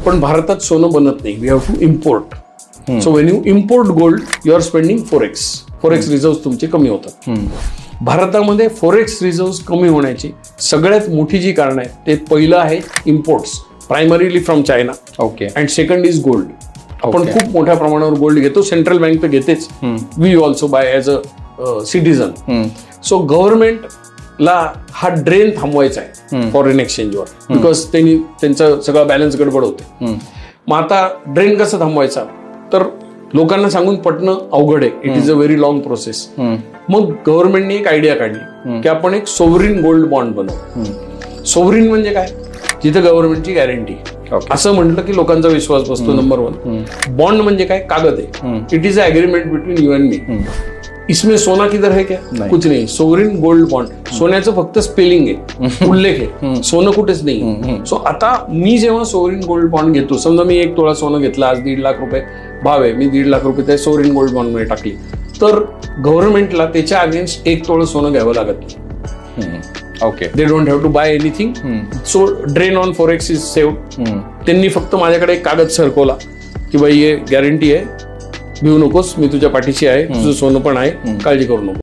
पण भारतात सोनं बनत नाही. We have to import. So when you import gold you are spending forex. Forex reserve तुमचे कमी होतात. भारतामध्ये फोरेक्स रिझर्व्ह कमी होण्याची सगळ्यात मोठी जी कारण आहे ते पहिलं आहे imports, primarily from China. Okay. And second is gold. आपण खूप मोठ्या प्रमाणावर गोल्ड घेतो. सेंट्रल बँक तर घेतेच. We also buy as a citizen. So गव्हर्नमेंटला हा ड्रेन थांबवायचा आहे फॉरेन एक्सचेंजवर, बिकॉज त्यांनी त्यांचा सगळा बॅलन्स गडबड होते. मग आता ड्रेन कसं थांबवायचा, तर लोकांना सांगून पटणं अवघड आहे. It is a very long process. मग गव्हर्नमेंटने एक आयडिया काढली की आपण एक सोव्हरीन गोल्ड बॉन्ड बनवू. सोव्हरीन म्हणजे काय, जिथे गव्हर्नमेंटची गॅरंटी. असं म्हटलं की लोकांचा विश्वास बसतो. Number one. बॉन्ड म्हणजे काय, कागद आहे. It is a agreement between you and me. इसमें सोना किधर है क्या, कुछ नहीं. सोवरिन गोल्ड बॉन्ड, सोन्याचं फक्त स्पेलिंग आहे, उल्लेख आहे, सोनं कुठेच नाही. सो आता मी जेव्हा सोवरिन गोल्ड बॉन्ड घेतो, समजा मी 1 तोळा सोनं घेतलं, आज 1.5 लाख रुपये भाव आहे, मी 1.5 लाख रुपये त्या सोवरिन गोल्ड बॉन्ड मध्ये टाकली, तर गव्हर्नमेंटला त्याच्या अगेन्स्ट 1 तोळं सोनं घ्यावं लागत नाही. Okay. They don't have to buy anything. So drain on forex is saved. त्यांनी फक्त माझ्याकडे एक कागद सरकवला की बाई हे गॅरंटी आहे, भिवू नकोस, मी तुझ्या पाठीशी आहे, तुझं सोनं पण आहे, काळजी करू नको.